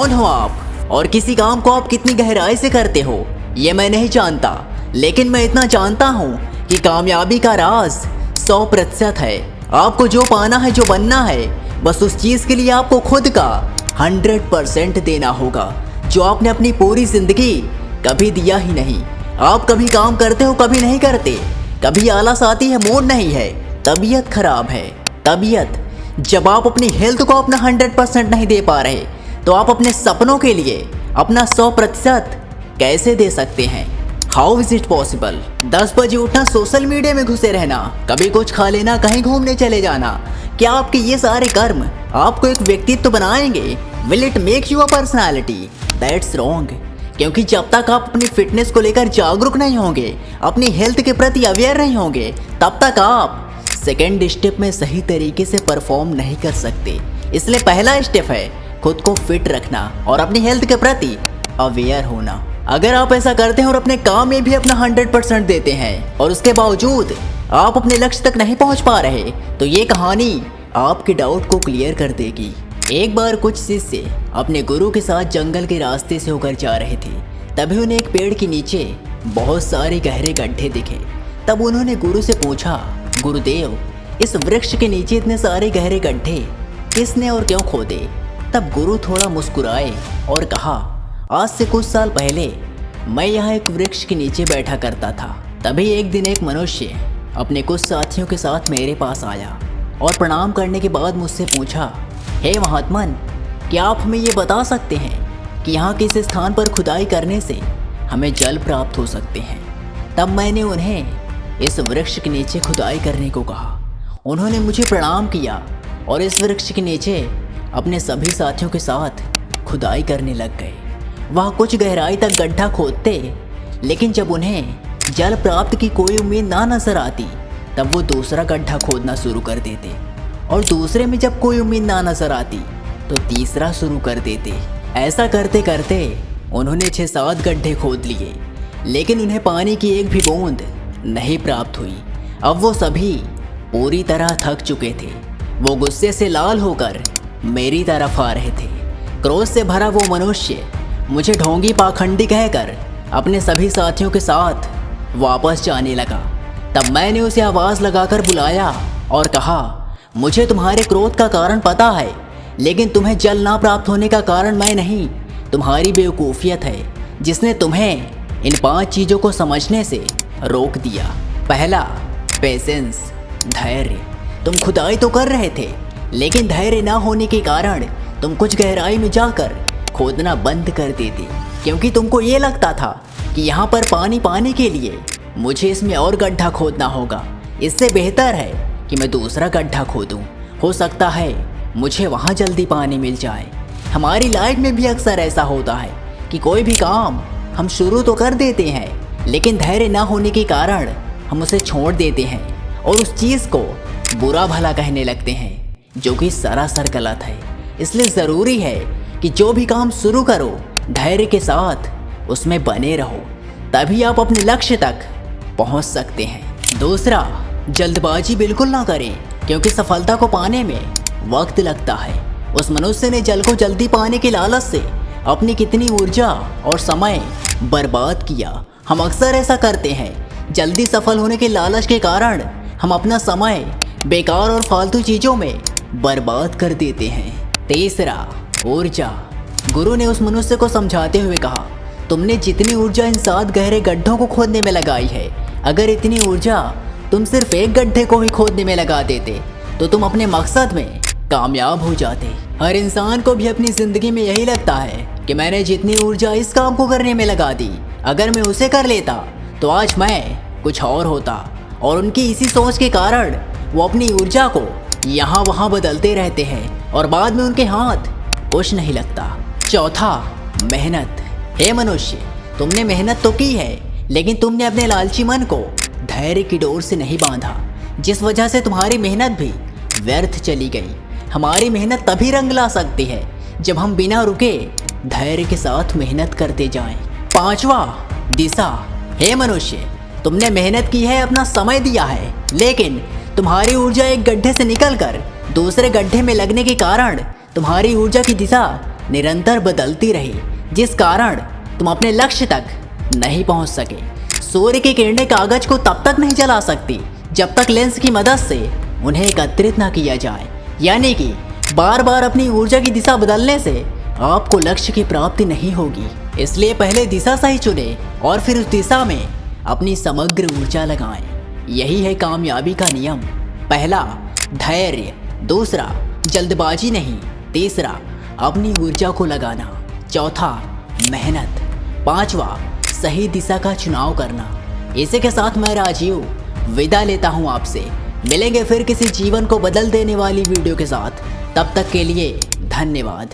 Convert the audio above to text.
कौन हो आप और किसी काम को आप कितनी गहराई से करते हो ये मैं नहीं जानता, लेकिन मैं इतना जानता हूँ कि कामयाबी का राज 100% है। आपको जो पाना है, जो बनना है, बस उस चीज़ के लिए आपको खुद का 100% देना होगा, जो आपने अपनी पूरी जिंदगी कभी दिया ही नहीं। आप कभी काम करते हो, कभी नहीं करते, कभी आलस आती है, मूड नहीं है, तबीयत खराब है। तबीयत जब आप अपनी हेल्थ को अपना 100% नहीं दे पा रहे, तो आप अपने सपनों के लिए अपना 100% कैसे दे सकते हैं? How is it possible? 10 बजे उठना, सोशल मीडिया में घुसे रहना, कभी कुछ खा लेना, कहीं घूमने चले जाना, क्या आपके ये सारे कर्म आपको एक व्यक्तित्व बनाएंगे? Will it make you a personality? That's wrong. क्योंकि जब तक आप अपनी फिटनेस को लेकर जागरूक नहीं होंगे, अपनी हेल्थ के प्रति अवेयर नहीं होंगे, तब तक आप सेकेंड स्टेप में सही तरीके से परफॉर्म नहीं कर सकते। इसलिए पहला स्टेप है खुद को फिट रखना और अपनी हेल्थ के प्रति अवेयर होना। अगर आप ऐसा करते हैं और अपने काम में भी अपना 100% देते हैं और उसके बावजूद आप अपने लक्ष्य तक नहीं पहुंच पा रहे, तो ये कहानी आपके डाउट को क्लियर कर देगी। एक बार कुछ शिष्य अपने गुरु के साथ जंगल के रास्ते से होकर जा रहे थे। तभी उन्हें एक पेड़ के नीचे बहुत सारे गहरे गड्ढे दिखे। तब उन्होंने गुरु से पूछा, गुरुदेव, इस वृक्ष के नीचे इतने सारे गहरे गड्ढे किसने और क्यों खोदे? तब गुरु थोड़ा मुस्कुराए और कहा, आज से कुछ साल पहले मैं यहाँ एक वृक्ष के नीचे बैठा करता था। तभी एक दिन एक मनुष्य अपने कुछ साथियों के साथ मेरे पास आया और प्रणाम करने के बाद मुझसे पूछा, हे महात्मन, क्या आप हमें ये बता सकते हैं कि यहाँ किस स्थान पर खुदाई करने से हमें जल प्राप्त हो सकते हैं? तब मैंने उन्हें इस वृक्ष के नीचे खुदाई करने को कहा। उन्होंने मुझे प्रणाम किया और इस वृक्ष के नीचे अपने सभी साथियों के साथ खुदाई करने लग गए। वह कुछ गहराई तक गड्ढा खोदते, लेकिन जब उन्हें जल प्राप्त की कोई उम्मीद ना नजर आती, तब वो दूसरा गड्ढा खोदना शुरू कर देते और दूसरे में जब कोई उम्मीद ना नजर आती तो तीसरा शुरू कर देते। ऐसा करते करते उन्होंने 6-7 गड्ढे खोद लिए, लेकिन उन्हें पानी की एक भी बूंद नहीं प्राप्त हुई। अब वो सभी पूरी तरह थक चुके थे। वो गुस्से से लाल होकर मेरी तरफ आ रहे थे। क्रोध से भरा वो मनुष्य मुझे ढोंगी पाखंडी कहकर अपने सभी साथियों के साथ वापस जाने लगा। तब मैंने उसे आवाज़ लगाकर बुलाया और कहा, मुझे तुम्हारे क्रोध का कारण पता है, लेकिन तुम्हें जल ना प्राप्त होने का कारण मैं नहीं, तुम्हारी बेवकूफ़ियत है, जिसने तुम्हें इन 5 चीज़ों को समझने से रोक दिया। पहला, पेशेंस, धैर्य। तुम खुदाई तो कर रहे थे, लेकिन धैर्य ना होने के कारण तुम कुछ गहराई में जाकर खोदना बंद कर देते, क्योंकि तुमको ये लगता था कि यहाँ पर पानी पाने के लिए मुझे इसमें और गड्ढा खोदना होगा। इससे बेहतर है कि मैं दूसरा गड्ढा खोदूं। हो सकता है मुझे वहाँ जल्दी पानी मिल जाए। हमारी लाइफ में भी अक्सर ऐसा होता है कि कोई भी काम हम शुरू तो कर देते हैं, लेकिन धैर्य ना होने के कारण हम उसे छोड़ देते हैं और उस चीज़ को बुरा भला कहने लगते हैं, जो कि सरासर गलत है। इसलिए ज़रूरी है कि जो भी काम शुरू करो, धैर्य के साथ उसमें बने रहो, तभी आप अपने लक्ष्य तक पहुंच सकते हैं। दूसरा, जल्दबाजी बिल्कुल ना करें, क्योंकि सफलता को पाने में वक्त लगता है। उस मनुष्य ने जल को जल्दी पाने के लालच से अपनी कितनी ऊर्जा और समय बर्बाद किया। हम अक्सर ऐसा करते हैं, जल्दी सफल होने के लालच के कारण हम अपना समय बेकार और फालतू चीज़ों में बर्बाद कर देते हैं। तीसरा, ऊर्जा। गुरु ने उस मनुष्य को समझाते हुए कहा, तुमने जितनी ऊर्जा इन 7 गहरे गड्ढों को खोदने में लगाई है, अगर इतनी ऊर्जा तुम सिर्फ एक गड्ढे को ही खोदने में लगा देते, तो तुम अपने मकसद में कामयाब हो जाते। हर इंसान को भी अपनी ज़िंदगी में यही लगता है कि मैंने जितनी ऊर्जा इस काम को करने में लगा दी, अगर मैं उसे कर लेता तो आज मैं कुछ और होता। और उनकी इसी सोच के कारण वो अपनी ऊर्जा को यहाँ वहाँ बदलते रहते हैं और बाद में उनके हाथ कुछ नहीं लगता। चौथा, मेहनत। हे मनुष्य, तुमने मेहनत तो की है, लेकिन तुमने अपने लालची मन को धैर्य की डोर से नहीं बांधा, जिस वजह से तुम्हारी मेहनत भी व्यर्थ चली गई। हमारी मेहनत तभी रंग ला सकती है जब हम बिना रुके धैर्य के साथ मेहनत करते जाएं। पांचवा, दिशा। हे मनुष्य, तुमने मेहनत की है, अपना समय दिया है, लेकिन तुम्हारी ऊर्जा एक गड्ढे से निकलकर दूसरे गड्ढे में लगने के कारण तुम्हारी ऊर्जा की दिशा निरंतर बदलती रही, जिस कारण तुम अपने लक्ष्य तक नहीं पहुंच सके। सूर्य की किरणें कागज को तब तक नहीं जला सकती जब तक लेंस की मदद से उन्हें एकत्रित ना किया जाए। यानी कि बार बार अपनी ऊर्जा की दिशा बदलने से आपको लक्ष्य की प्राप्ति नहीं होगी। इसलिए पहले दिशा सही चुने और फिर उस दिशा में अपनी समग्र ऊर्जा लगाएं। यही है कामयाबी का नियम। पहला, धैर्य। दूसरा, जल्दबाजी नहीं। तीसरा, अपनी ऊर्जा को लगाना। चौथा, मेहनत। पांचवा, सही दिशा का चुनाव करना। इसी के साथ मैं राजीव विदा लेता हूँ आपसे। मिलेंगे फिर किसी जीवन को बदल देने वाली वीडियो के साथ। तब तक के लिए धन्यवाद।